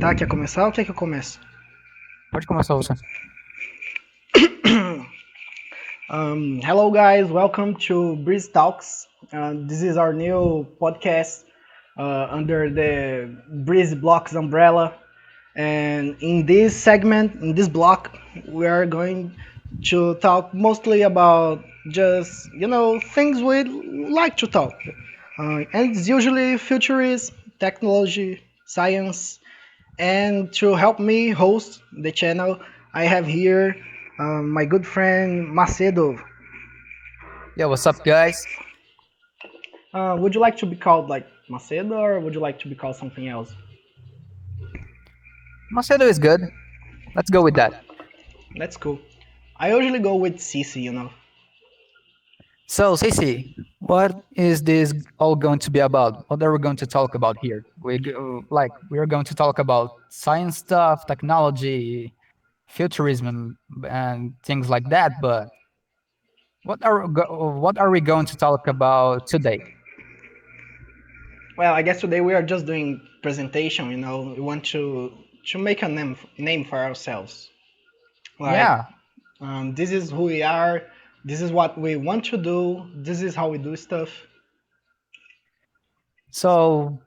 Tá, quer começar ou quer que eu comece? Pode começar você. Hello, guys. Welcome to Breeze Talks. This is our new podcast under the Breeze Blocks umbrella. And in this segment, in this block, we are going to talk mostly about just, things we like to talk. And it's usually futurist, technology, science. And to help me host the channel, I have here my good friend Macedo. Yeah, what's up, guys? Would you like to be called like Macedo or would you like to be called something else? Macedo is good. Let's go with that. That's cool. I usually go with Cici. So, Cici, what is this all going to be about? What are we going to talk about here? We are going to talk about science stuff, technology, futurism, and things like that. But what are we going to talk about today? Well, I guess today we are just doing presentation. We want to make a name for ourselves. Like, Yeah. this is who we are. This is what we want to do. This is how we do stuff. So,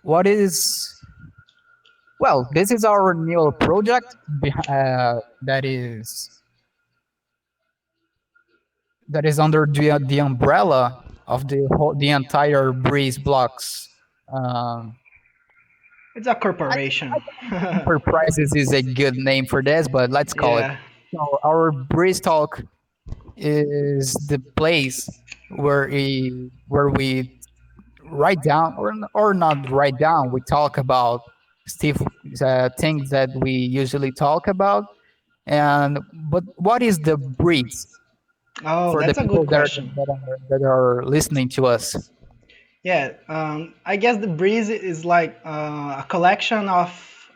what is well? This is our new project that is under the umbrella of the entire Breeze Blocks. Um, It's a I corporation. think Enterprises is a good name for this, but let's call it. Yeah. So our Breeze Talk is the place where we write down or not write down. We talk about Steve things that we usually talk about. And but what is the breeze Oh, for the that's a good people question. that are listening to us? Yeah, I guess the breeze is like a collection of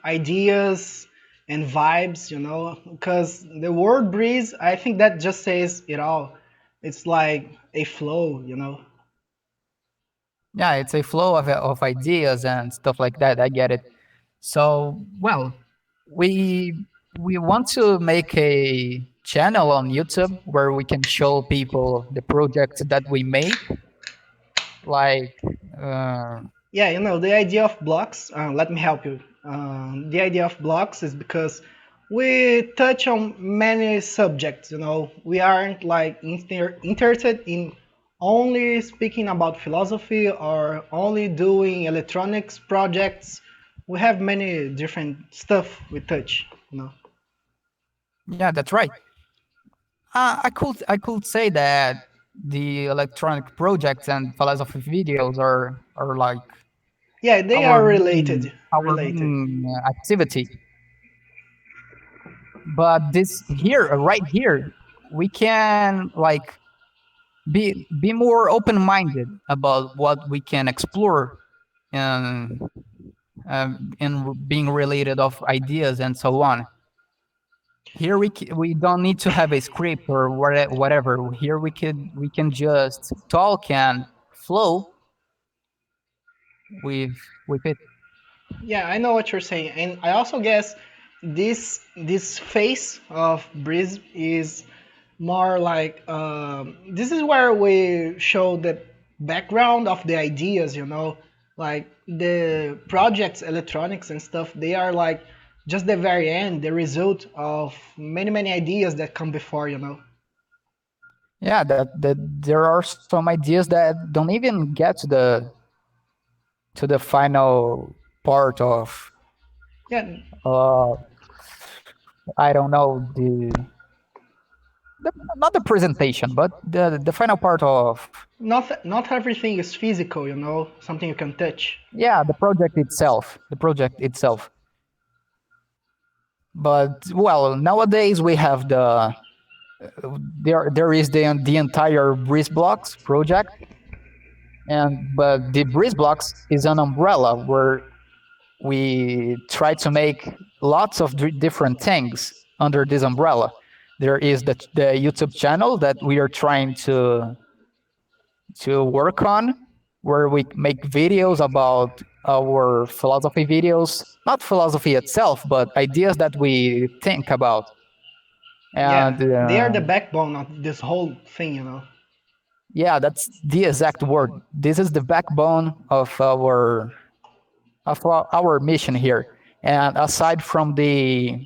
ideas and vibes. Because the word breeze, I think that just says it all. It's like a flow. Yeah, it's a flow of ideas and stuff like that. I get it. So, well, we we want to make a channel on YouTube where we can show people the projects that we make. Like, uh, Yeah, the idea of blocks, let me help you. The idea of blocks is because we touch on many subjects. We aren't like interested in only speaking about philosophy or only doing electronics projects. We have many different stuff we touch. yeah, that's right. I could say that the electronic projects and philosophy videos are like Yeah, they our are main related. our Related. main activity. But this here, right here, we can like be more open minded about what we can explore and in being related of ideas and so on. Here we don't need to have a script or whatever. Here we can just talk and flow with with it. Yeah, I know what you're saying, and I also guess this phase of Breeze is more like this is where we show the background of the ideas. Like the projects, electronics and stuff. They are like just the very end, the result of many ideas that come before. Yeah, that there are some ideas that don't even get to the final part of Yeah, uh I don't know the not the presentation, but the final part of not everything is physical. Something you can touch. yeah, the project itself. But well, nowadays we have there is the entire Breeze Blocks project, and but the Breeze Blocks is an umbrella where we try to make lots of different things under this umbrella. There is the YouTube channel that we are trying to work on, where we make videos about our philosophy videos, not philosophy itself, but ideas that we think about. Yeah, And they are the backbone of this whole thing, you know. yeah, that's the exact word. This is the backbone of our mission here. And aside from the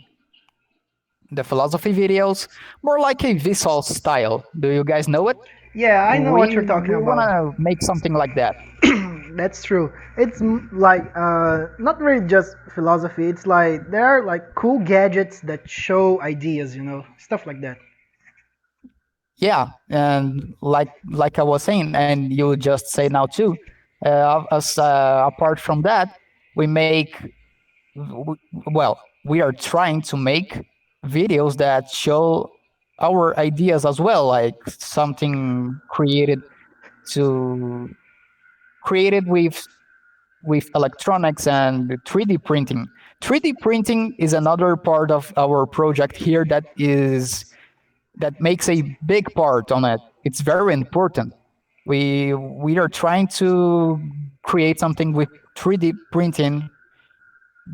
philosophy videos, more like a visual style. Do you guys know it? Yeah, I know what you're talking We want about. to make something like that. That's true. It's like not really just philosophy. It's like there are like cool gadgets that show ideas, you know, stuff like that. Yeah, and like I was saying, and you just say now too. As apart from that, we make well, we are trying to make videos that show our ideas as well, like something to created with electronics and 3D printing. 3D printing is another part of our project here that makes a big part on it. It's very important. We are trying to create something with 3D printing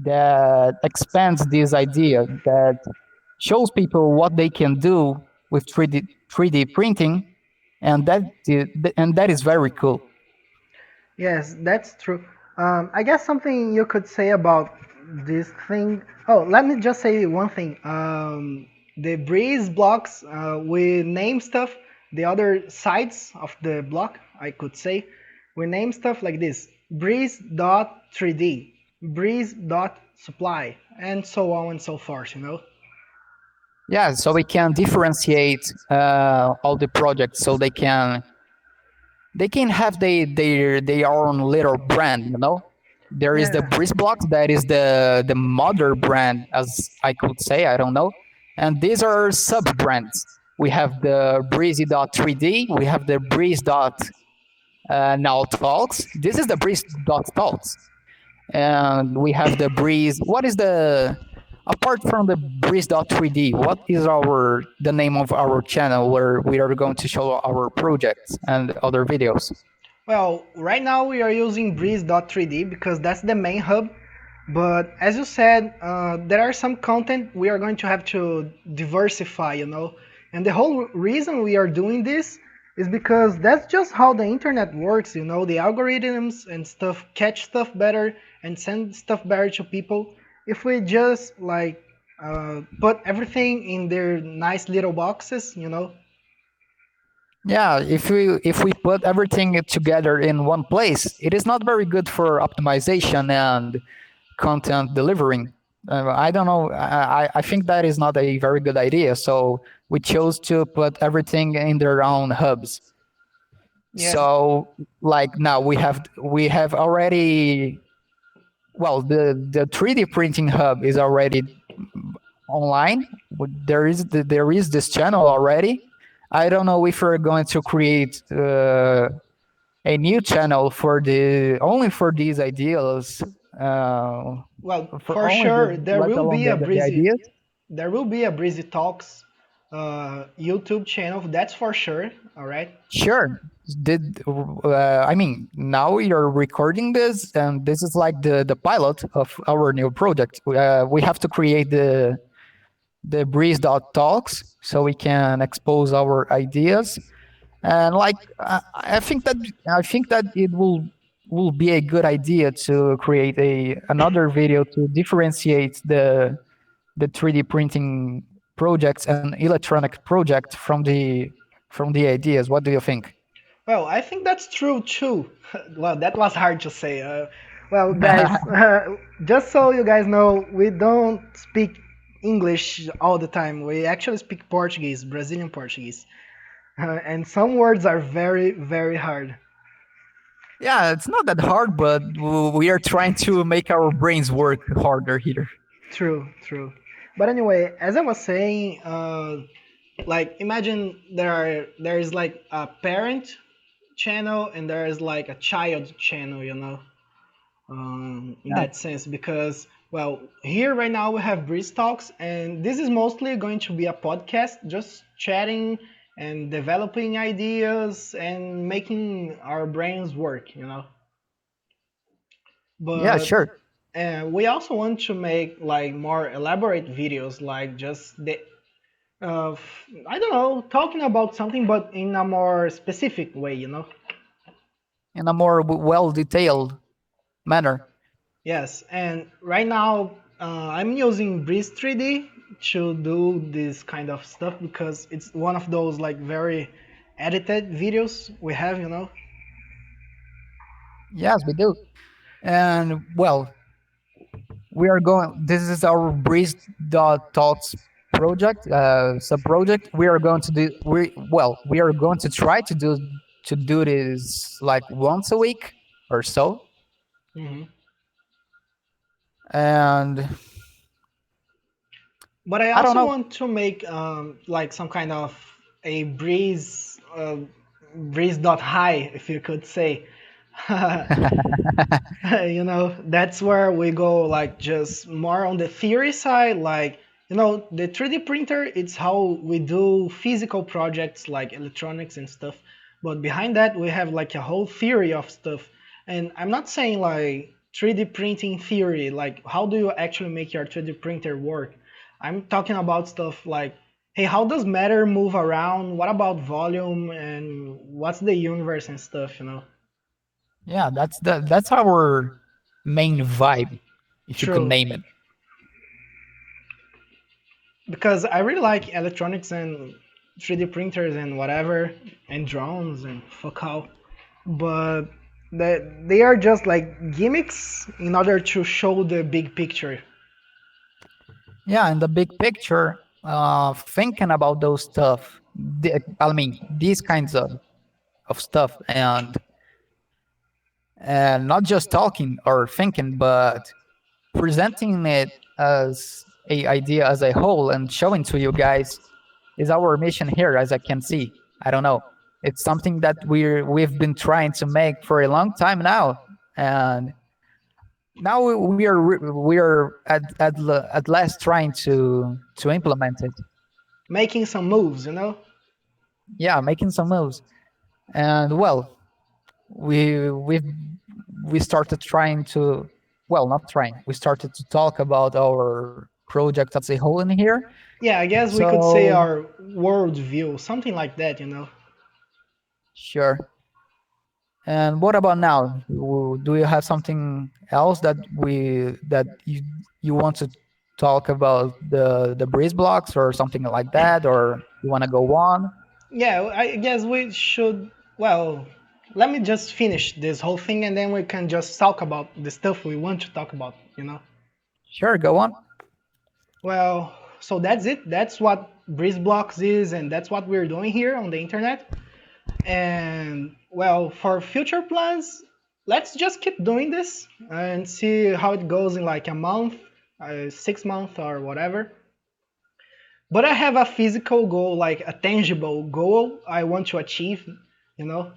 that expands this idea, that shows people what they can do with 3D printing, and that is very cool. Yes, that's true. I guess something you could say about this thing. Oh, let me just say one thing. The breeze blocks, we name stuff, the other sides of the block, I could say, we name stuff like this: breeze.3d, breeze.supply, and so on and so forth, you know? Yeah, so we can differentiate all the projects, so they can have their own little brand. There is the Yeah. Breeze Blocks, that is the mother brand, as I could say. I don't know, and these are sub brands. We have the Breezy.3D. We have the Breeze dot now Talks. This is the Breeze dot Talks, and we have the Breeze. What is the apart from the Breeze.3D? What is our the name of our channel where we are going to show our projects and other videos? Well, right now we are using breeze.3d because that's the main hub. But as you said, there are some content we are going to have to diversify, you know. And the whole reason we are doing this is because that's just how the internet works, you know. The algorithms and stuff catch stuff better and send stuff better to people. If we just like put everything in their nice little boxes, you know. Yeah, if we put everything together in one place, it is not very good for optimization and content delivering. I don't know. I think that is not a very good idea. So we chose to put everything in their own hubs. Yeah. So like now we have already, well, the 3D printing hub is already online. There is this channel already. I don't know if we're going to create a new channel for the only for these ideas, uh, Well, for for only the sure, let alone the ideas. there will be a Breezy Talks YouTube channel. That's for sure. All right. Sure. I mean, now you're recording this, and this is like the pilot of our new project. We have to create the breeze dot talks so we can expose our ideas, and like I think that it will be a good idea to create a another video to differentiate the 3D printing projects and electronic project from the ideas. What do you think? Well, I think that's true too. Well, that was hard to say. Well, guys, just so you guys know, we don't speak English all the time. We actually speak Portuguese, Brazilian Portuguese, and some words are very, very hard. Yeah, it's not that hard, but we are trying to make our brains work harder here. True, true. But anyway, as I was saying, like imagine there is like a parent channel and there is like a child channel, you know, in Yeah. that sense. Because well, here right now we have Breeze Talks, and this is mostly going to be a podcast, just chatting and developing ideas and making our brains work, you know. Yeah, But sure. we also want to make like more elaborate videos, like just the I don't know, talking about something, but in a more specific way, you know. In a more well detailed manner. Yes, and right now I'm using Breeze 3D to do this kind of stuff because it's one of those like very edited videos we have, you know. Yes, we do. And well, we are going. This is our Breeze dot Thoughts project, sub project. We are going to do. We are going to try to do this like once a week or so. Hmm. And But I I don't also know. want to make like some kind of a Breeze Breeze dot high, if you could say. You know, that's where we go like just more on the theory side, like, you know, the 3D printer, it's how we do physical projects like electronics and stuff, but behind that we have like a whole theory of stuff. And I'm not saying like 3D printing theory, like how do you actually make your 3D printer work. I'm talking about stuff like, hey, how does matter move around, what about volume, and what's the universe and stuff, you know. Yeah, that's our main vibe, if you could True. name it. Because I really like electronics and 3D printers and whatever and drones and fuck all, but they are just like gimmicks in order to show the big picture. Yeah, in the big picture, thinking about those stuff. I mean, these kinds of stuff, and not just talking or thinking, but presenting it as a idea as a whole and showing to you guys is our mission here, as I can see. I don't know. It's something that we've been trying to make for a long time now, and now we are at last trying to implement it. Making some moves, you know. Yeah, making some moves. And well, we we started trying to, well, not trying, we started to talk about our project as a whole in here. Yeah, I guess we could say So our world view, something like that, you know. sure. And what about now? Do you have something else that you want to talk about the breeze blocks or something like that, or you want to go on? Yeah, I guess we should. Well, let me just finish this whole thing and then we can just talk about the stuff we want to talk about, you know. Sure, go on. Well, so that's it. That's what BreezeBlocks is, and that's what we're doing here on the internet. And well, for future plans, let's just keep doing this and see how it goes in like a month, 6 months, or whatever. But I have a physical goal, like a tangible goal I want to achieve. You know,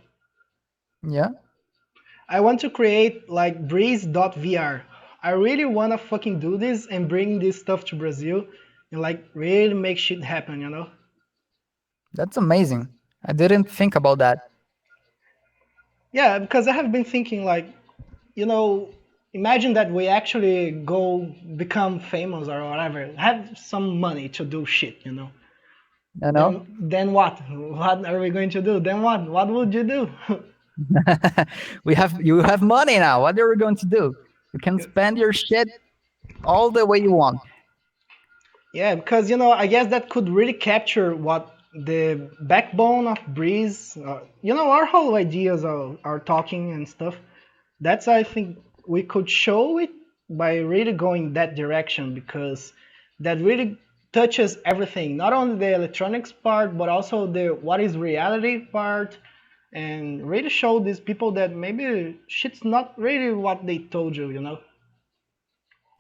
Yeah, I want to create like Breeze.vr. I really wanna fucking do this and bring this stuff to Brazil and like really make shit happen, you know? that's amazing. I didn't think about that. Yeah, because I have been thinking like, you know, imagine that we actually go become famous or whatever, have some money to do shit, you know. You know, Then what? What are we going to do? Then what? What would you do? you have money now. What are we going to do? You can spend your shit all the way you want. Yeah, because you know, I guess that could really capture what the backbone of Breeze, you know, our whole ideas of our talking and stuff. That's I think we could show it by really going that direction because that really touches everything, not only the electronics part, but also the what is reality part, and really show these people that maybe shit's not really what they told you, you know.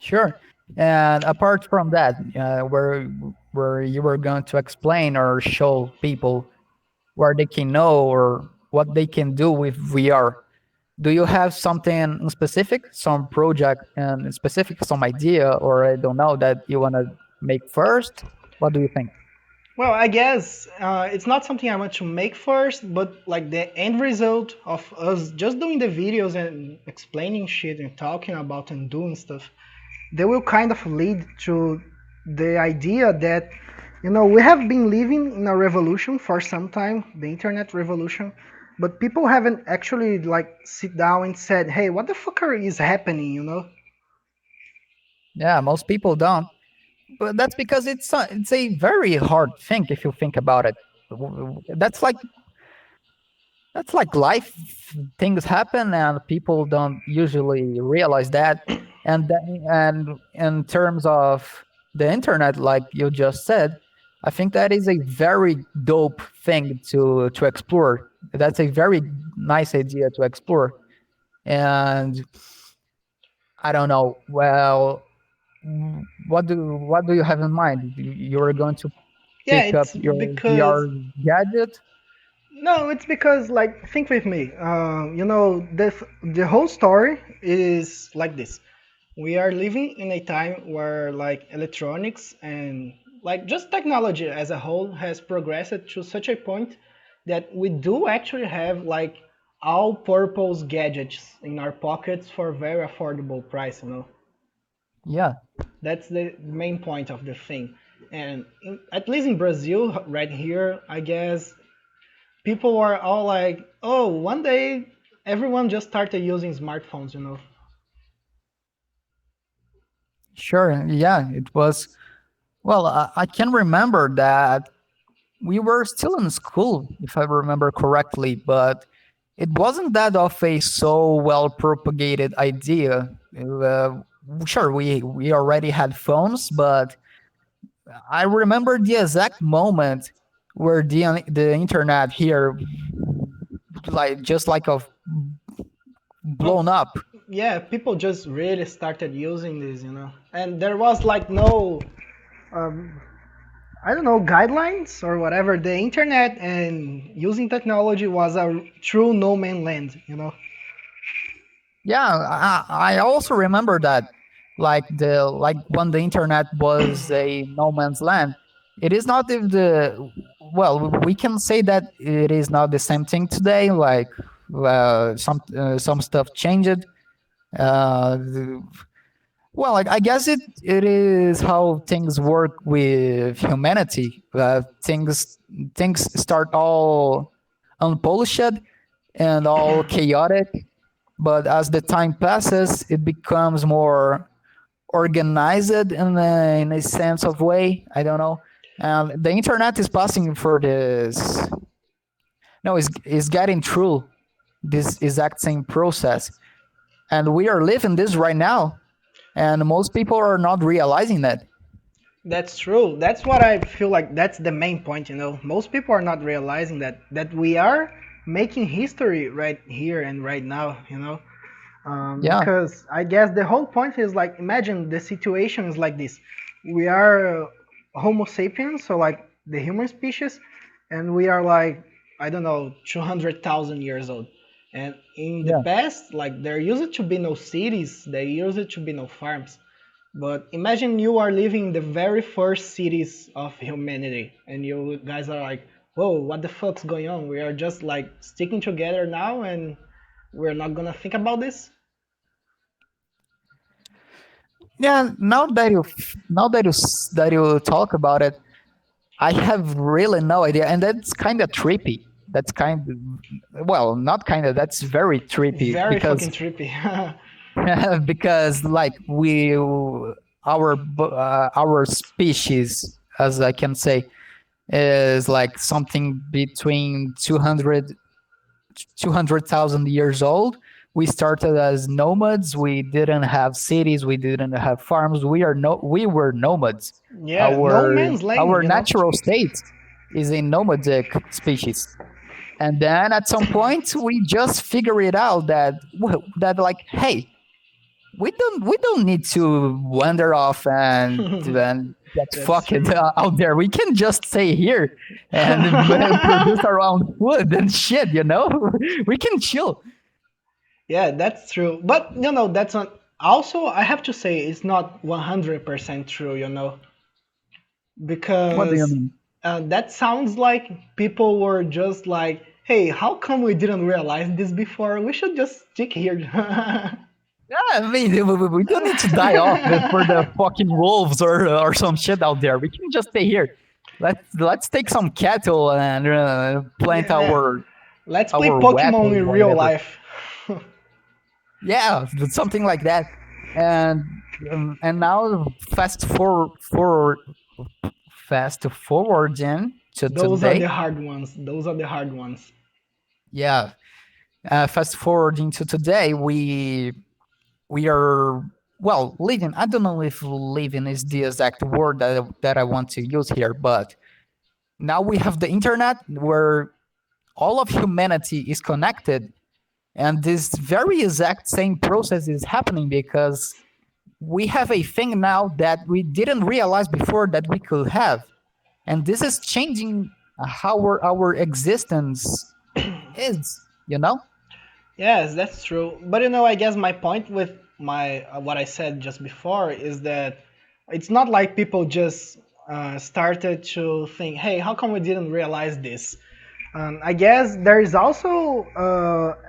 Sure. And apart from that, where you were going to explain or show people where they can know or what they can do with VR, do you have something specific, some project and specific, some idea, or I don't know that you want to make first? What do you think? Well, I guess it's not something I want to make first, but like the end result of us just doing the videos and explaining shit and talking about and doing stuff, they will kind of lead to the idea that, we have been living in a revolution for some time, the internet revolution, but people haven't actually like sit down and said, hey, what the fuck is happening? Yeah, most people don't. But that's because it's a very hard thing if you think about it. That's like life. Things happen and people don't usually realize that. And in terms of the internet, like you just said, I think that is a very dope thing to explore. That's a very nice idea to explore. And I don't know. Well, what do you have in mind? You're going to Yeah, pick up it's your because VR gadget? no, it's because like think with me. The whole story is like this. We are living in a time where like electronics and like just technology as a whole has progressed to such a point that we do actually have like all purpose gadgets in our pockets for very affordable price. Yeah, That's the main point of the thing. And at least in Brazil, right here, I guess people are all like, oh, one day everyone just started using smartphones. sure. Yeah, it was. Well, I can remember that we were still in school, if I remember correctly, but it wasn't that of a so well propagated idea. Sure, we already had phones, but I remember the exact moment where the internet here, like just like a Well, blown up. yeah, people just really started using this. And there was like no, um, I don't know, guidelines or whatever. The internet and using technology was a true no man land. Yeah, I also remember that, like when the internet was a no man's land. It is not the well, we can say that it is not the same thing today. Like some stuff changed. The- well, like, I guess it is how things work with humanity. Things start all unpolished and all chaotic, but as the time passes, it becomes more organized in a sense of way. I don't know. And the internet is passing for this. No, is getting through this exact same process, and we are living this right now. And most people are not realizing that. That's true. That's what I feel like. That's the main point. Most people are not realizing that we are making history right here and right now. Yeah, Because I guess the whole point is like imagine the situation is like this. We are Homo sapiens, so like the human species, and we are like I don't know 200,000 years old. And in the yeah, past, like there used to be no cities, there used to be no farms. But imagine you are living in the very first cities of humanity, and you guys are like, "Whoa, what the fuck's going on? We are just like sticking together now, and we're not gonna think about this." yeah. Now that you talk about it, I have really no idea, and that's kind of trippy. That's kind of, well, not kind of. That's very trippy Very because fucking trippy. because like our species, as I can say, is like something between 200,000 years old. We started as nomads. We didn't have cities. We didn't have farms. We were nomads. Yeah, no Our man's land, our you know? natural state is a nomadic species. And then at some point we just figure it out that like, hey, we don't need to wander off and get That's fucked true. out there. We can just stay here and produce our own food and shit. We can chill. Yeah, that's true. But that's not. Also, I have to say it's not 100% true. What do you Because mean? That sounds like people were just like, hey, how come we didn't realize this before? We should just stick here. Yeah, I mean, we don't need to die off for the fucking wolves or some shit out there. We can just stay here. Let's take some cattle and plant Yeah. Let's play our Pokemon weapons, in real whatever. life. Yeah, something like that. And now fast forward in to Those are the today. hard ones. Those are the hard ones. Yeah, fast forwarding to today, we are well living. I don't know if living is the exact word that I want to use here, but now we have the internet where all of humanity is connected, and this very exact same process is happening because we have a thing now that we didn't realize before that we could have, and this is changing how our existence is. You know? Yes, that's true. But I guess my point with my what I said just before is that it's not like people just started to think, "Hey, how come we didn't realize this?" I guess there is also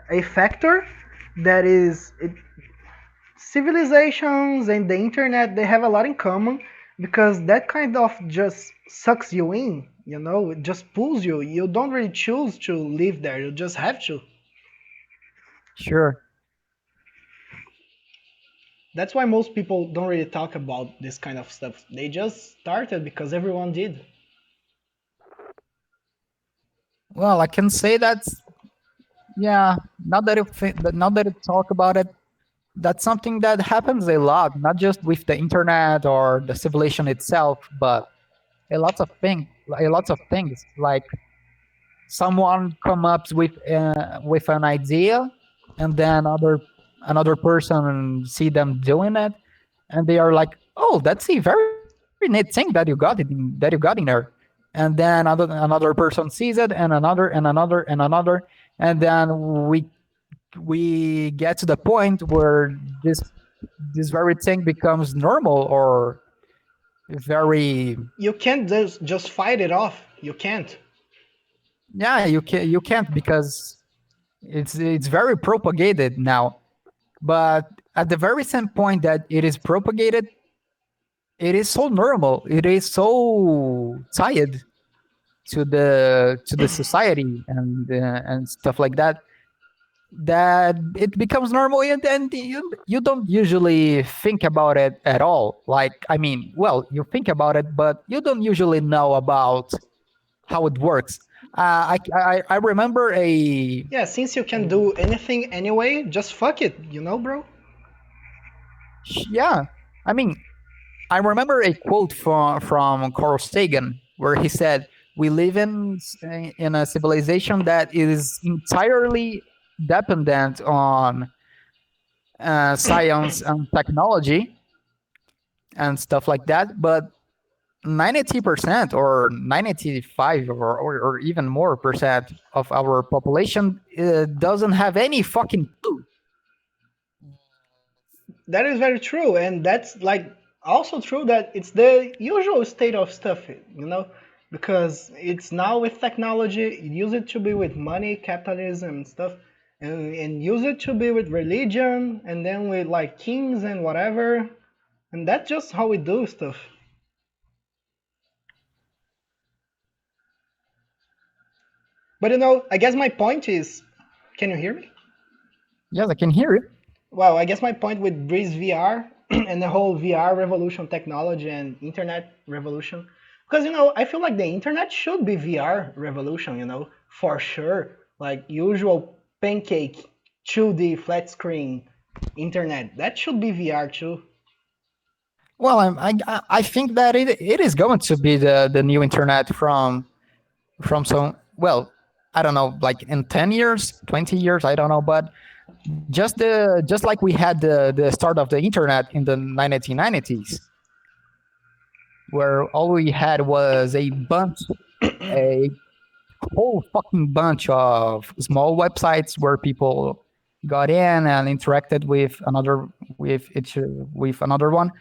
a factor that is civilizations and the internet. They have a lot in common because that kind of just sucks you in. It just pulls you. You don't really choose to live there. You just have to. Sure. That's why most people don't really talk about this kind of stuff. They just started because everyone did. Well, I can say that. Yeah. Now that you talk about it, that's something that happens a lot, not just with the internet or the civilization itself, but a lot of things. Like someone come up with an idea, and then another person see them doing it, and they are like, "Oh, that's a very neat thing that you got in there." And then another person sees it, and another, and then we get to the point where this very thing becomes normal or very. You can't just fight it off. You can't. Yeah, you can't because it's very propagated now. But at the very same point that it is propagated, it is so normal, it is so tied to the society and stuff like that, that it becomes normal, and you don't usually think about it at all. Like, I mean, well, you think about it, but you don't usually know about how it works. I remember Yeah, since you can a do anything anyway, just fuck it, bro? yeah. I mean, I remember a quote from Carl Sagan where he said, "We live in a civilization that is entirely dependent on science and technology and stuff like that, but 90% or 95 or even more percent of our population doesn't have any fucking clue." That is very true, and that's like also true that it's the usual state of stuff, because it's now with technology. It used to be with money, capitalism, and stuff, and use it to be with religion, and then with like kings and whatever, and that's just how we do stuff. But I guess my point is, can you hear me? Yes, I can hear it. Well, I guess my point with Breeze VR and the whole VR revolution, technology and internet revolution, because I feel like the internet should be VR revolution, for sure. Like usual pancake, 2D flat screen internet, that should be VR too. Well, I think that it is going to be the new internet from some, well, I don't know, like in 10 years, 20 years, I don't know, but just like we had the start of the internet in the 1990s, where all we had was a whole fucking bunch of small websites where people got in and interacted with each with another one.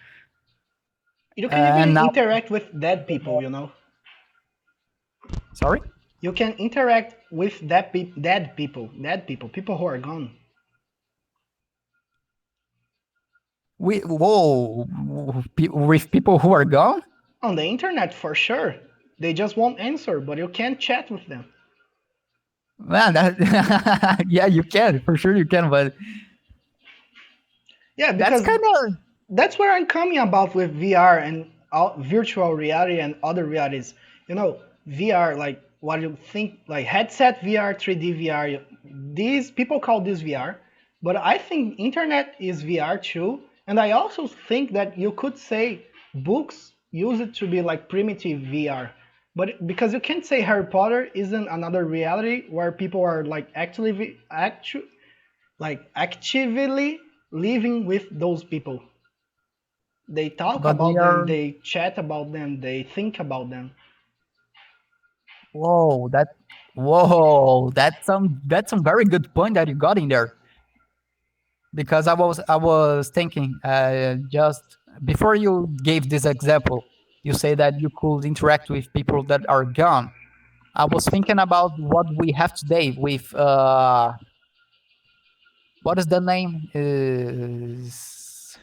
You can even And now interact with dead people. Sorry. You can interact with dead people who are gone We whoa with people who are gone. on the internet for sure. They just won't answer, but you can chat with them. Man, that yeah, you can for sure you can, but Yeah, that's because kind of that's where I'm coming about with VR and virtual reality and other realities. VR, like what you think, like headset VR, 3D VR. These people call this VR, but I think internet is VR too. And I also think that you could say books use it to be like primitive VR. But because you can't say Harry Potter isn't another reality where people are like actively living with those people. They talk but they about them, are they chat about them, they think about them. whoa that whoa that's some very good point that you got in there because I was thinking just before you gave this example, you say that you could interact with people that are gone. I was thinking about what we have today with what is the name is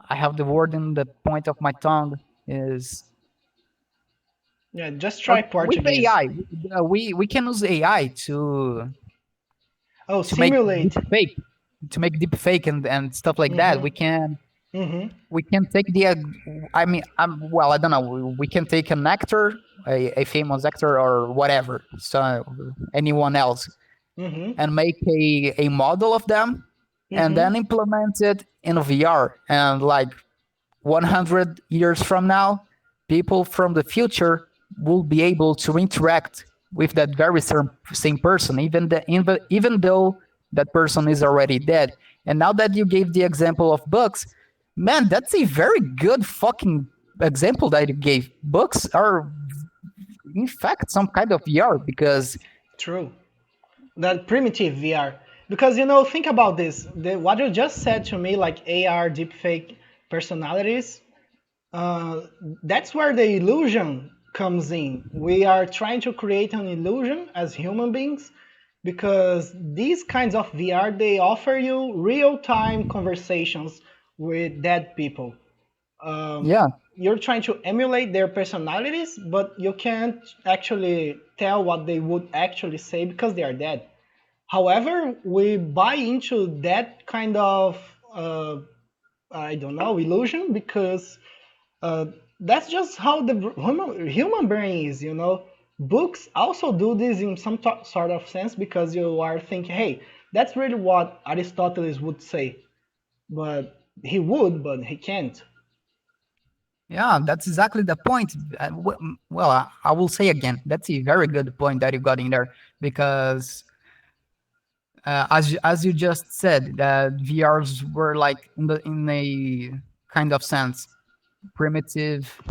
I have the word in the point of my tongue is Yeah, just try with Portuguese. AI. We can use AI Oh, to make deep simulate. fake and stuff like that. Mm-hmm. We Mm-hmm. can take the I mean well I don't know we can take an actor a famous actor or whatever so anyone else Mm-hmm. and make a model of them and Mm-hmm. then implement it in VR and like 100 years from now, people from the future will be able to interact with that very same person, even though that person is already dead. And now that you gave the example of books, man, that's a very good fucking example that you gave. Books are, in fact, some kind of VR because, True. That primitive VR. Because think about this. What you just said to me, like AR deepfake personalities, uh, that's where the illusion comes in. We are trying to create an illusion as human beings because these kinds of VR they offer you real-time conversations with dead people. yeah, You're trying to emulate their personalities, but you can't actually tell what they would actually say because they are dead. However, we buy into that kind of uh, I don't know illusion because uh, that's just how the human brain is, Books also do this in some sort of sense because you are thinking, hey, that's really what Aristotle would say, but he would, but he can't. yeah, that's exactly the point. Well, I will say again, that's a very good point that you got in there because as you just said, that VRs were like in a kind of sense primitive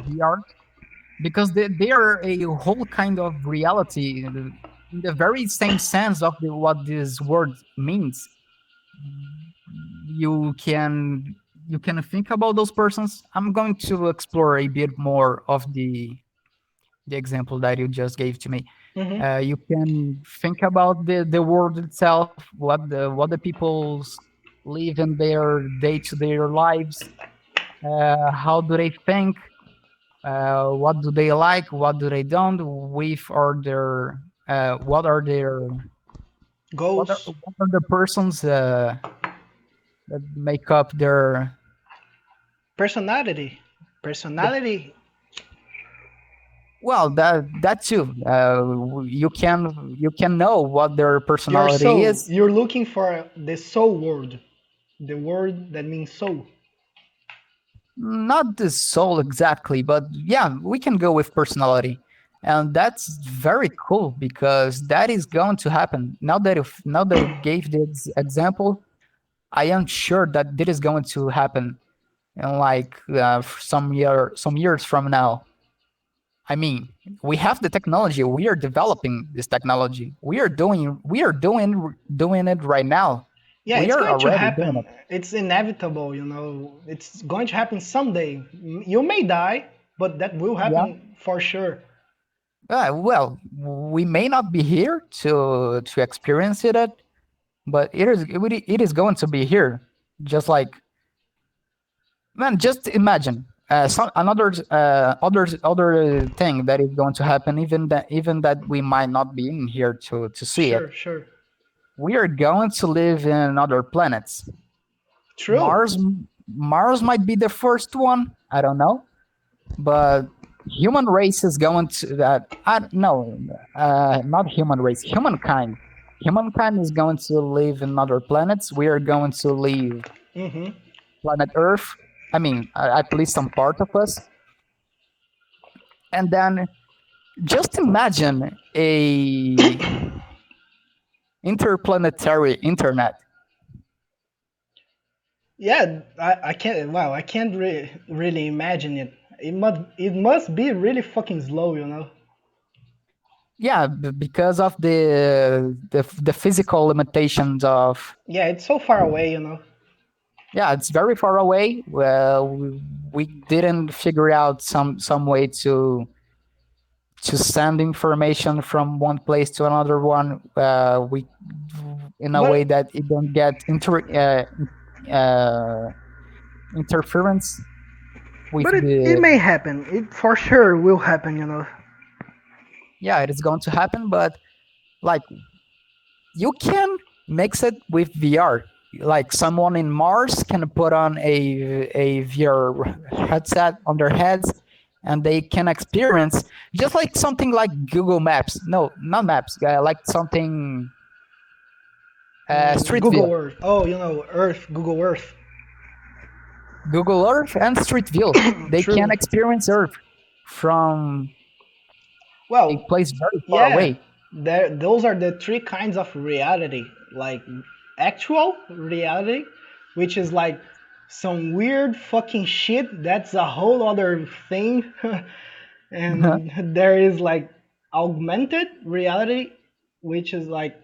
VR because they are a whole kind of reality in the very same sense of what this word means. You can you can think about those persons. I'm going to explore a bit more of the example that you just gave to me. Hmm. You can think about the world itself, what the people's live in their day to day lives. How do they think? What do they like? What do they don't? With or their Goals, what are the persons that make up their personality, the personality. well that too. You can know what their Your personality soul. is. You're looking for the soul word, the word that means soul. Not the soul exactly, but yeah, we can go with personality. And that's very cool because that is going to happen. Now that you gave this example, I am sure that this is going to happen in like some years from now. I mean, we have the technology. We are developing this technology. We are doing it right now. Yeah, We it's are going to already doing happen. it. It's inevitable, It's going to happen someday. You may die, but that will Yeah. happen for sure. Well, we may not be here to experience it, but it is going to be here. Just like man, just imagine another other thing that is going to happen. Even that we might not be in here to see it. Sure, sure. We are going to live in other planets. True. Mars Mars might be the first one. I don't know, but human race is going to that. I no, not human race. Humankind. Humankind is going to live in other planets. We are going to leave Mm-hmm. planet Earth. I mean, at least some part of us. And then just imagine a interplanetary internet. Yeah, I can't. Wow, I can't really imagine it. It must be really fucking slow, you know. Yeah, because of the physical limitations of Yeah, it's so far away, you know. yeah, it's very far away. Well, we didn't figure out some way to send information from one place to another one. We in a way But that it don't get interference with but it the may happen. It for sure will happen, you know. yeah, it is going to happen. But like you can mix it with VR. Like someone in Mars can put on a VR headset on their heads, and they can experience just like something like Google Maps. No, not Maps. Like something Street Google View, Earth. Oh, you know, Earth. Google Earth. Google Earth, and Street View. They can True. experience Earth from a Well, place very far yeah. away. Those are the three kinds of reality. Like actual reality, which is like some weird fucking shit. That's a whole other thing. And there is like augmented reality, which is like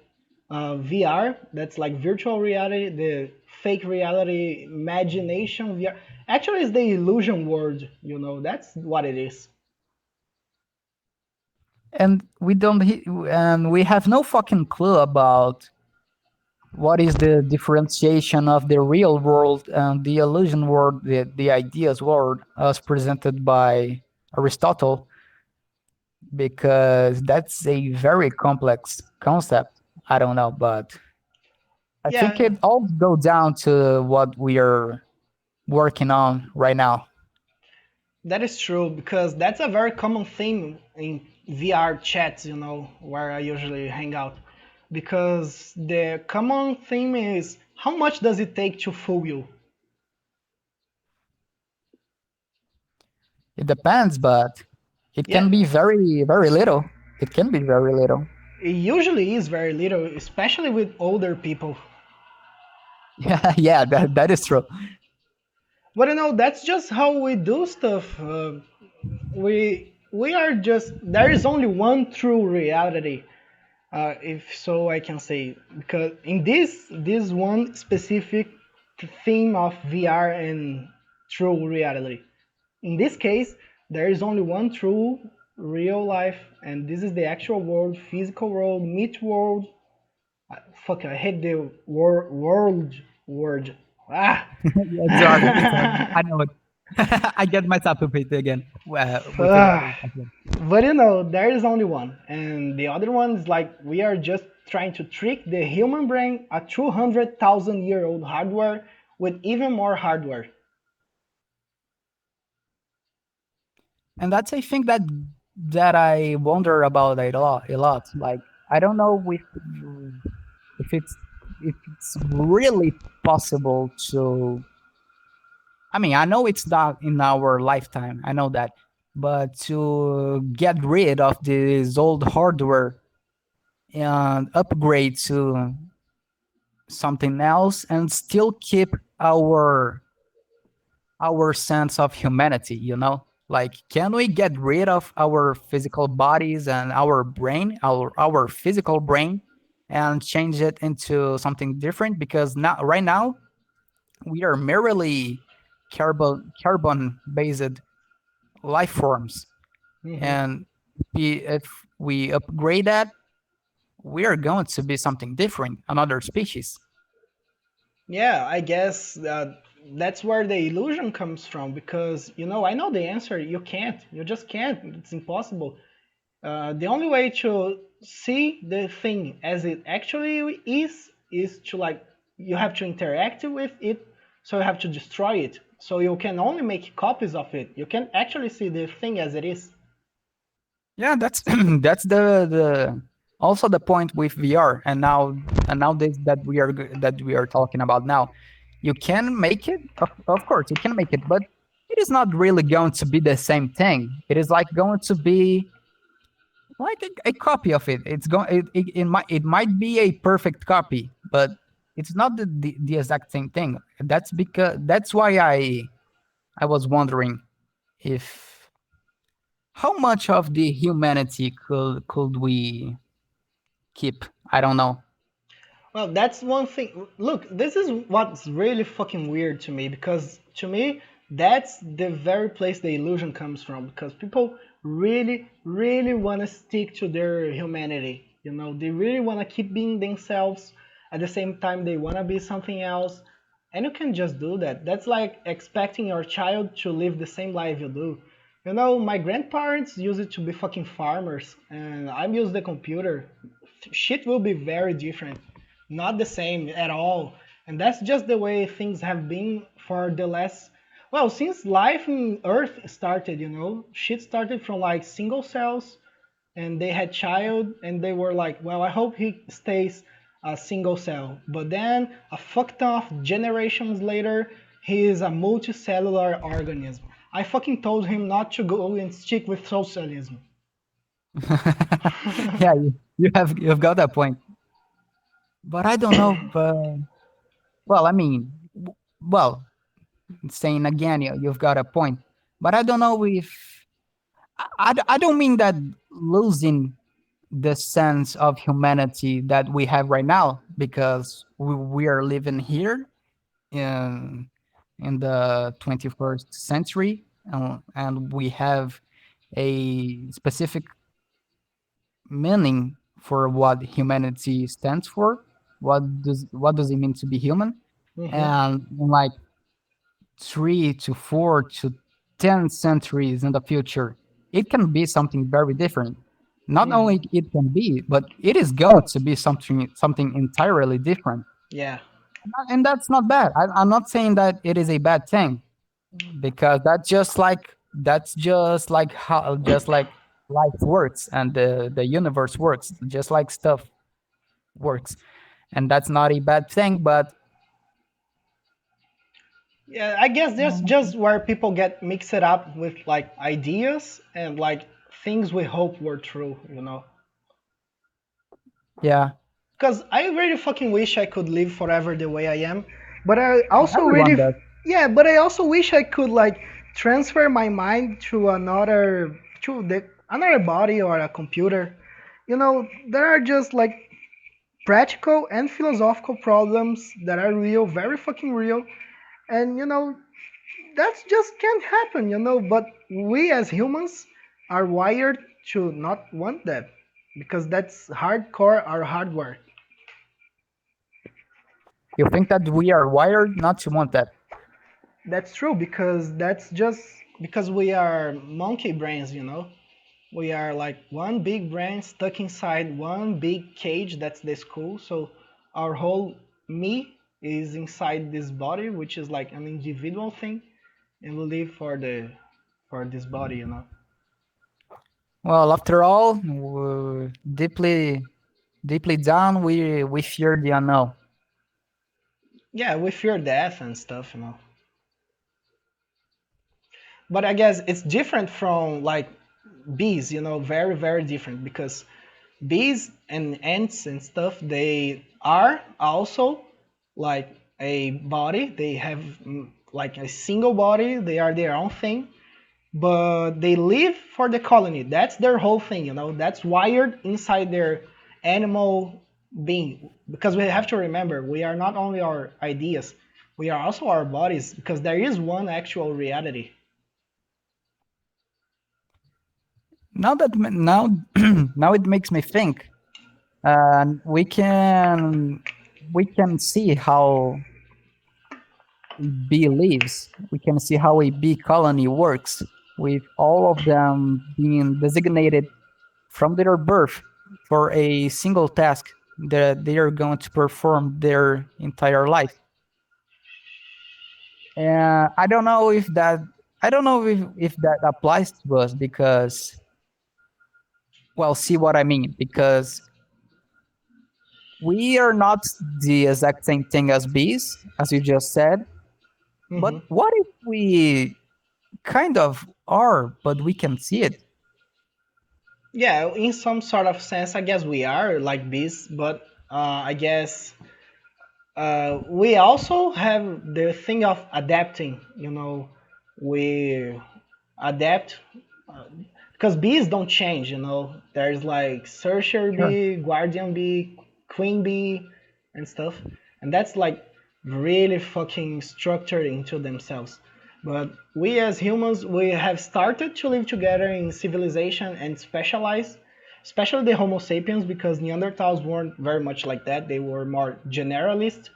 VR. That's like virtual reality, the fake reality, imagination VR. Actually, it's the illusion world. You know, that's what it is. And we have no fucking clue about what is the differentiation of the real world and the illusion world, the ideas world as presented by Aristotle, because that's a very complex concept. I don't know, but I think Yeah, it all go down to what we are working on right now. that is true because that's a very common theme in VR chats, you know, where I usually hang out. Because the common theme is how much does it take to fool you? It depends, but it Yeah, can be very, very little. It can be very little. it usually is very little, especially with older people. Yeah, yeah, that is true. But you know, that's just how we do stuff. We are just there is only one true reality, if so I can say, because in this one specific theme of VR and true reality. In this case, there is only one true real life, and this is the actual world, physical world, meat world. Fuck, I hate the world word. Ah, It's hard. It's hard. I know it. I get myself to it again with it. ah. But you know, there is only one, and the other one is like we are just trying to trick the human brain, a 200,000-year-old hardware with even more hardware. And that's a thing that I wonder about a lot. A lot. Like I don't know if it's if it's really possible to. I mean, I know it's not in our lifetime. I know that, but to get rid of this old hardware and upgrade to something else and still keep our sense of humanity, like can we get rid of our physical bodies and our brain, our physical brain, and change it into something different? Because now right now we are merely carbon based life forms, Hmm. and If we upgrade that, we are going to be something different, another species. Yeah, I guess that's where the illusion comes from because, I know the answer. You can't. You just can't. It's impossible. The only way to see the thing as it actually is to like, you have to interact with it, so you have to destroy it. So you can only make copies of it. You can actually see the thing as it is. Yeah, that's that's the also the point with VR, and now this that we are talking about now. You can make it, of course, you can make it, but it is not really going to be the same thing. It is like going to be like a copy of it. It might be a perfect copy, but it's not the exact same thing. That's why I was wondering if how much of the humanity could we keep? I don't know. Well, that's one thing. Look, this is what's really fucking weird to me because to me, that's the very place the illusion comes from because people really, really want to stick to their humanity. They really want to keep being themselves. At the same time, they want to be something else. And you can just do that. That's like expecting your child to live the same life you do. My grandparents used it to be fucking farmers, and I'm used the computer. Shit will be very different, not the same at all. And that's just the way things have been for the last, well, since life in Earth started. Shit started from like single cells, and they had child, and they were like, well, I hope he stays a single cell. But then a fuck ton of generations later, he is a multicellular organism. I fucking told him not to go and stick with socialism. Yeah, you've got that point, but I don't know. But well, I mean, well, saying again, you've got a point, but I don't know if I don't mean that losing the sense of humanity that we have right now because we are living here in the 21st century, and we have a specific meaning for what humanity stands for. What does it mean to be human? Hmm. And in like 3 to 4 to 10 centuries in the future, it can be something very different. Not Hmm. only it can be, but it is going to be something entirely different. Yeah. And that's not bad. I'm not saying that it is a bad thing because that's just like how just like life works and the universe works, just like stuff works, and that's not a bad thing. But Yeah, I guess that's just where people get mixed up with like ideas and like things we hope were true. yeah, Because I really fucking wish I could live forever the way I am, but I also everyone really, does. yeah, but I also wish I could like transfer my mind to another body or a computer. There are just like practical and philosophical problems that are real, very fucking real, and that just can't happen. But we as humans are wired to not want that because that's hardcore our hardware. You think that we are wired not to want that? That's true because that's just because we are monkey brains. We are like one big brain stuck inside one big cage that's the skull. So our whole me is inside this body, which is like an individual thing, and we live for this body. Well, after all, deeply down, we fear the unknown. Yeah, we fear death and stuff. But I guess it's different from like bees, very, very different because bees and ants and stuff, they are also like a body. They have like a single body. They are their own thing, but they live for the colony. That's their whole thing. That's wired inside their animal being. Because we have to remember, we are not only our ideas, we are also our bodies because there is one actual reality. now that now now it makes me think. And we can see how a bee lives. We can see how a bee colony works, with all of them being designated from their birth for a single task that they are going to perform their entire life. And I don't know if that applies to us because, well, see what I mean, because we are not the exact same thing as bees, as you just said. But Hmm. what if we kind of are, but we can see it? Yeah, in some sort of sense, I guess we are like bees, but I guess we also have the thing of adapting. We adapt uh, because bees don't change. There's like searcher Sure. bee, guardian bee, queen bee, and stuff, and that's like really fucking structured into themselves. But we as humans, we have started to live together in civilization and specialize, especially the Homo sapiens, because Neanderthals weren't very much like that. They were more generalist.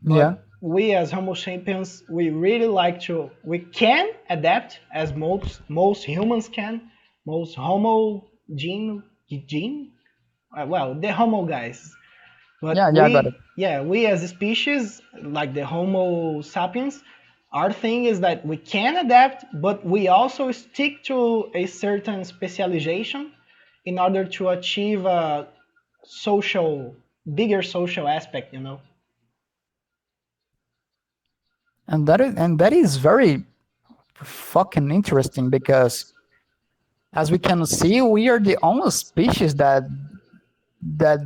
Yeah. But we as Homo sapiens, we really like to, we can adapt as most humans can, most Homo gene, well, the Homo guys. But Yeah, yeah, I got it. yeah, we as a species, like the Homo sapiens, our thing is that we can adapt, but we also stick to a certain specialization in order to achieve a bigger social aspect. And that is very fucking interesting because, as we can see, we are the only species that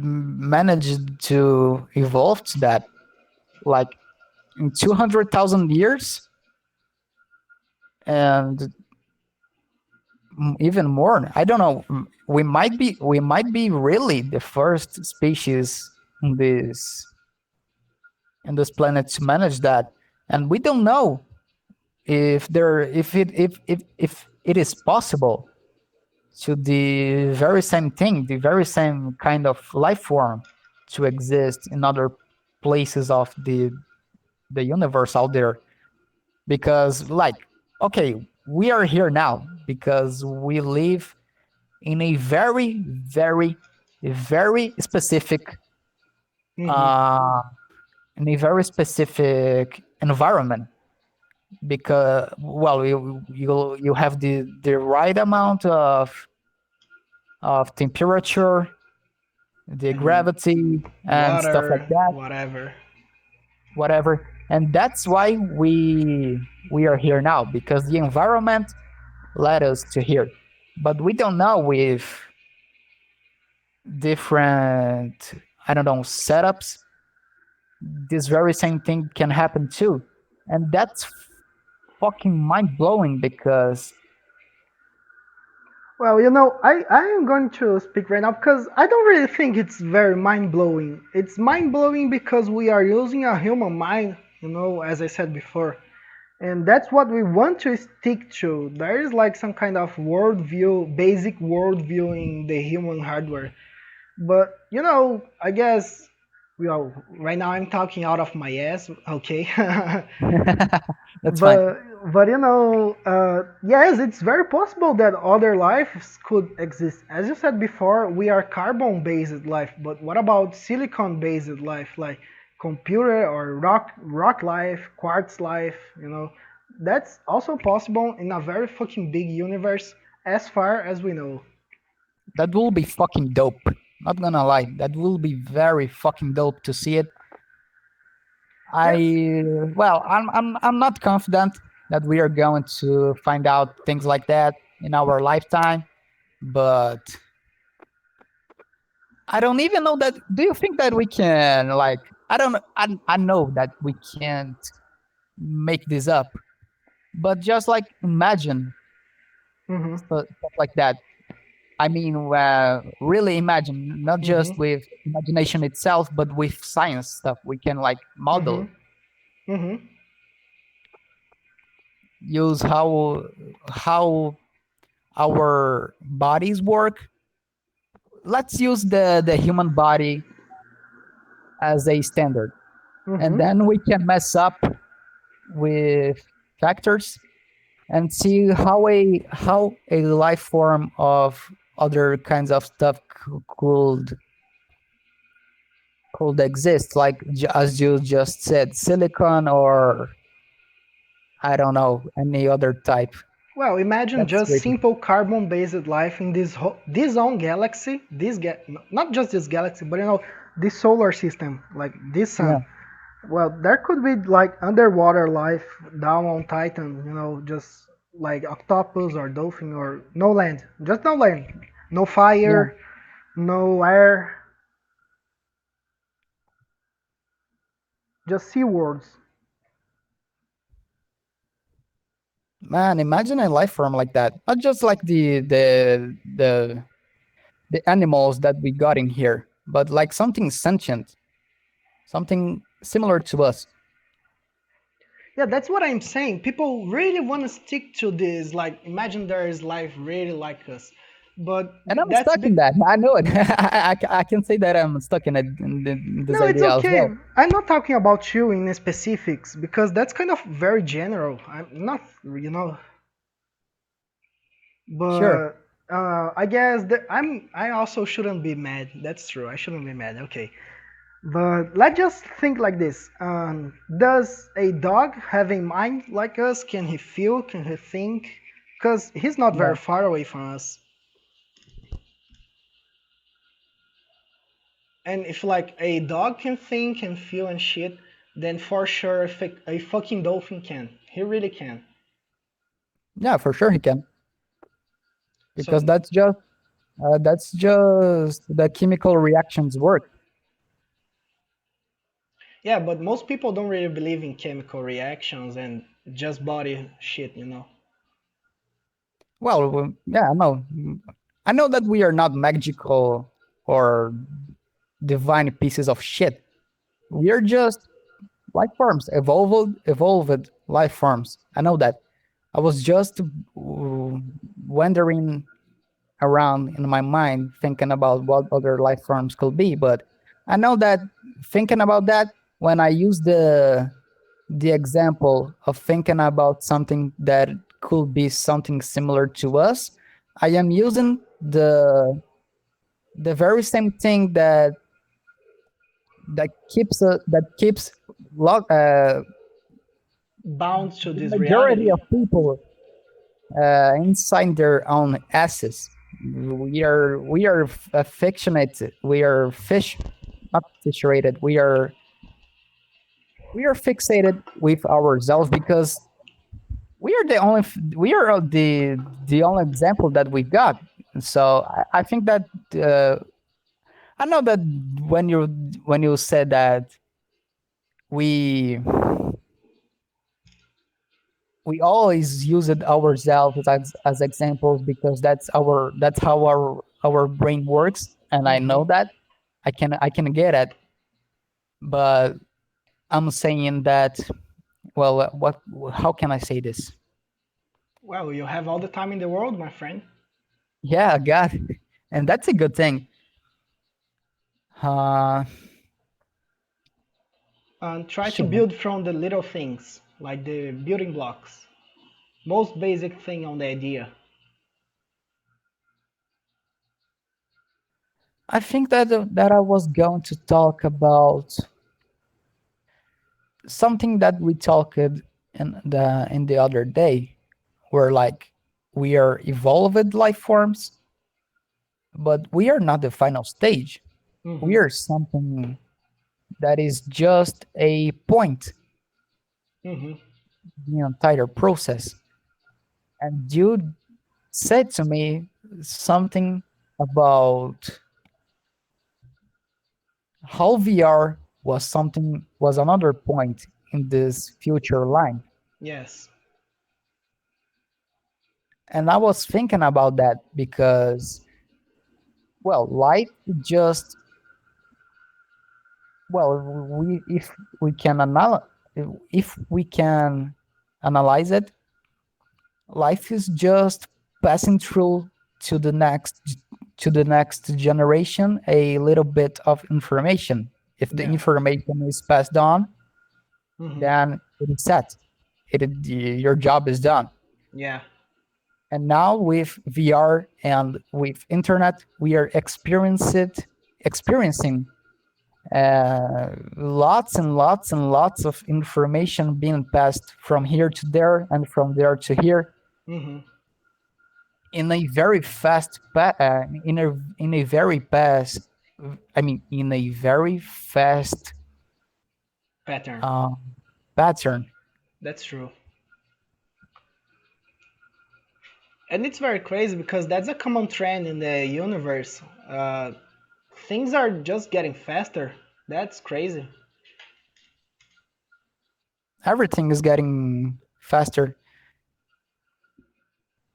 managed to evolve to that. Like in 200,000 years, and even more. I don't know. We might be really the first species in this planet to manage that, and we don't know if it is possible to the very same thing, the very same kind of life form to exist in other places of the universe out there. Because, like, okay, we are here now because we live in a very, very, very specific, Hmm. uh, in a very specific environment. Because, well, you have the right amount of temperature, the And gravity, and stuff like water, that, whatever. whatever. And that's why we are here now, because the environment led us to here. But we don't know if different, I don't know, setups, this very same thing can happen too. And that's fucking mind blowing because, Well, I am going to speak right now because I don't really think it's very mind blowing. It's mind blowing because we are using a human mind, as I said before. And that's what we want to stick to. There is like some kind of worldview, basic worldview in the human hardware. But, I guess, right now I'm talking out of my ass, okay? that's fine. but yes, it's very possible that other lives could exist. As you said before, we are carbon based life, but what about silicon based life, like computer or rock life, quartz life? That's also possible in a very fucking big universe, as far as we know. That will be fucking dope. Not gonna lie, that will be very fucking dope to see it. Yes. I'm not confident that we are going to find out things like that in our lifetime, but I don't even know that. Do you think that we can, like, I don't I know that we can't make this up, but just like imagine Mhm. stuff like that. I mean, really imagine, not just Mhm. with imagination itself, but with science stuff. We can, like, model, Mhm. Mhm. use how our bodies work, let's use the human body as a standard, and Mm-hmm. then we can mess up with factors and see how a life form of other kinds of stuff could exist, like as you just said, silicon, or I don't know, any other type. Well, imagine That's just crazy. simple carbon-based life in this own galaxy, not just this galaxy, but this solar system, like this Yeah, sun. Well, there could be like underwater life down on Titan, just like octopus or dolphin or no land, just no land, no yeah. fire, no air, just sea worlds. Man, imagine a life form like that. Not just like the animals that we got in here, but like something sentient, something similar to us. Yeah, that's what I'm saying. People really want to stick to this. Like, imagine there is life really like us, but And I'm that's stuck big. in that. I know it. I can say that I'm stuck in, it, in this No, it's idea as okay. well. I'm not talking about you in specifics because that's kind of very general. I'm not, Sure. but I guess that I also shouldn't be mad. That's true. I shouldn't be mad. Okay, but let's just think like this. Does a dog have a mind like us? Can he feel? Can he think? Because he's not Yeah. very far away from us. And if like a dog can think and feel and shit, then for sure a fucking dolphin can. He really can. Yeah, for sure he can, because So that's just the chemical reactions work. yeah, but most people don't really believe in chemical reactions and just body shit. Well, yeah, I know. I know that we are not magical or divine pieces of shit. We are just life forms, evolved life forms. I know that. I was just wandering around in my mind thinking about what other life forms could be, but I know that thinking about that, when I use the example of thinking about something that could be something similar to us, I am using the very same thing that keeps Bound to the this majority reality. of people inside their own asses. We are affectionate. We are not fissured. We are fixated with ourselves because we are the only example that we got. So I think that I know that when you said that we we always use it ourselves as examples because that's how our brain works, and I Hmm. know that I can get it, but I'm saying that, well, what how can I say this? Well, you have all the time in the world, my friend. Yeah, God, and that's a good thing. uh And try to Shit. build from the little things, like the building blocks. Most basic thing on the idea. I think that I was going to talk about something that we talked in the other day, where like we are evolved life forms, but we are not the final stage. We Hmm. are something that is just a point Hmm. in the entire process. And you said to me something about how VR was another point in this future line. Yes. And I was thinking about that because, well, life just, well, we if we can if we can analyze it, life is just passing through to the next to the next generation a little bit of information. If the Yeah. information is passed on, Hmm. then it is set. Your job is done. Yeah. And now with VR and with internet, we are experiencing lots and lots and lots of information being passed from here to there and from there to here Hmm. in a very fast in a very fast in a very fast Pattern. uh, pattern. That's true. And it's very crazy because that's a common trend in the universe. Things are just getting faster. That's crazy. Everything is getting faster.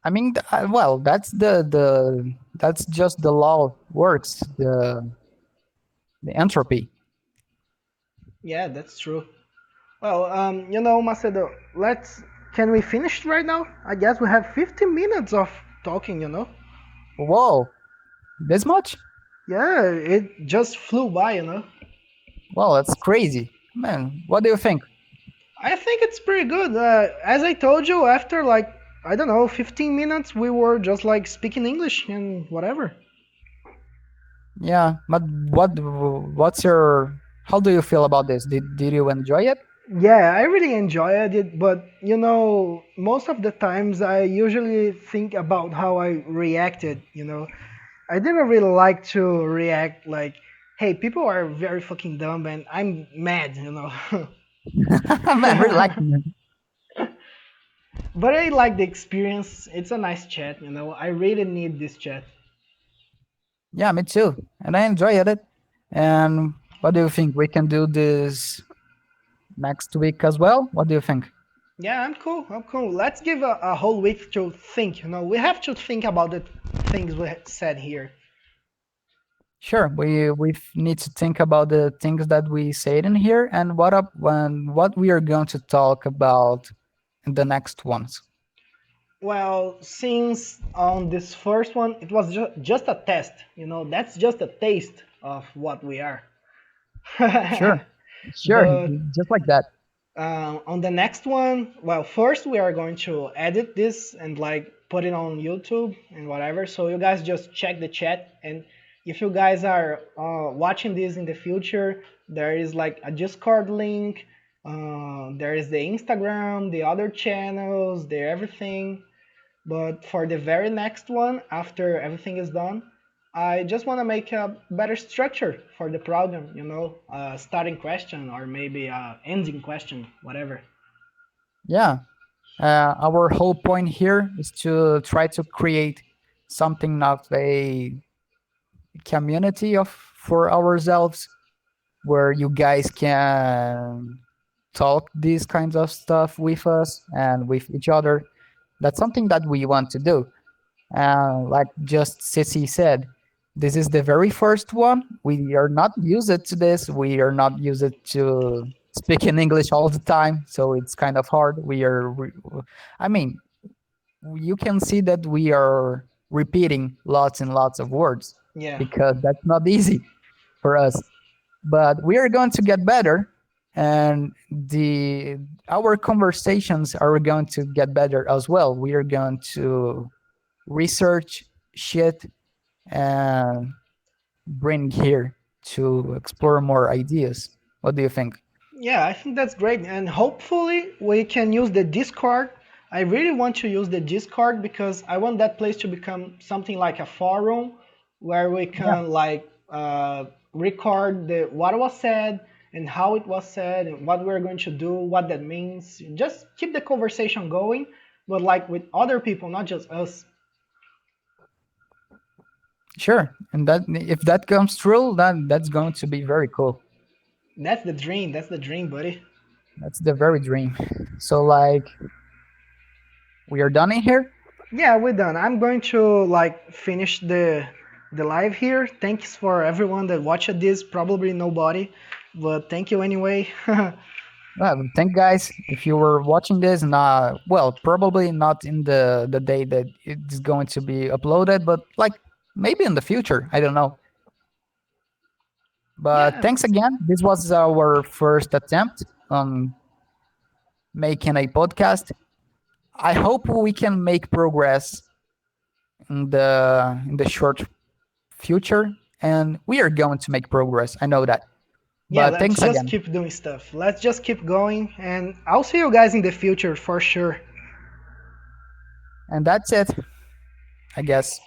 I mean, well, that's just the law works. The entropy. Yeah, that's true. Well, Macedo, let's. Can we finish right now? I guess we have 15 minutes of talking. Whoa, this much? Yeah, it just flew by. Well, that's crazy, man. What do you think? I think it's pretty good. As I told you, after like, I don't know, 15 minutes, we were just like speaking English and whatever. Yeah, but what's your how do you feel about this? Did you enjoy it? Yeah, I really enjoyed it, but most of the times I usually think about how I reacted. I didn't really like to react like, hey, people are very fucking dumb and I'm mad. Man, relax. Man. But I like the experience. It's a nice chat. I really need this chat. Yeah, me too, and I enjoyed it. And what do you think? We can do this next week as well. What do you think? Yeah, I'm cool. I'm cool. Let's give a whole week to think. We have to think about the things we said here. Sure, we need to think about the things that we said in here and what we are going to talk about in the next ones. Well, since on this first one, it was just a test. That's just a taste of what we are. Sure, sure, But just like that. on the next one, well, first we are going to edit this and like put it on YouTube and whatever. So you guys just check the chat, and if you guys are watching this in the future, there is like a Discord link. There is the Instagram, the other channels, the everything. But for the very next one, after everything is done, I just want to make a better structure for the program, a starting question or maybe a ending question, whatever. Yeah, our whole point here is to try to create something of a community of for ourselves where you guys can talk these kinds of stuff with us and with each other. That's something that we want to do. Like just Cici said, this is the very first one. We are not used to this. We are not used to speak in English all the time, so it's kind of hard. I mean, you can see that we are repeating lots and lots of words Yeah. because that's not easy for us. But we are going to get better, and the our conversations are going to get better as well. We are going to research shit and bring here to explore more ideas. What do you think? Yeah, I think that's great. And hopefully we can use the Discord. I really want to use the Discord because I want that place to become something like a forum where we Yeah, can like record the what was said and how it was said and what we're going to do, what that means. Just keep the conversation going, but like with other people, not just us. sure. And that if that comes true, then that's going to be very cool. That's the dream. That's the dream, buddy. That's the very dream. So like we are done in here. Yeah, we're done. I'm going to like finish the live here. Thanks for everyone that watched this. Probably nobody, but thank you anyway. Thank guys if you were watching this. Not well, probably not in the day that it's going to be uploaded, but like maybe in the future. I don't know. But Yeah, thanks again. This was our first attempt on making a podcast. I hope we can make progress in the short future, and we are going to make progress. I know that. yeah, But let's thanks just again, keep doing stuff. Let's just keep going, and I'll see you guys in the future for sure. and that's it. I guess.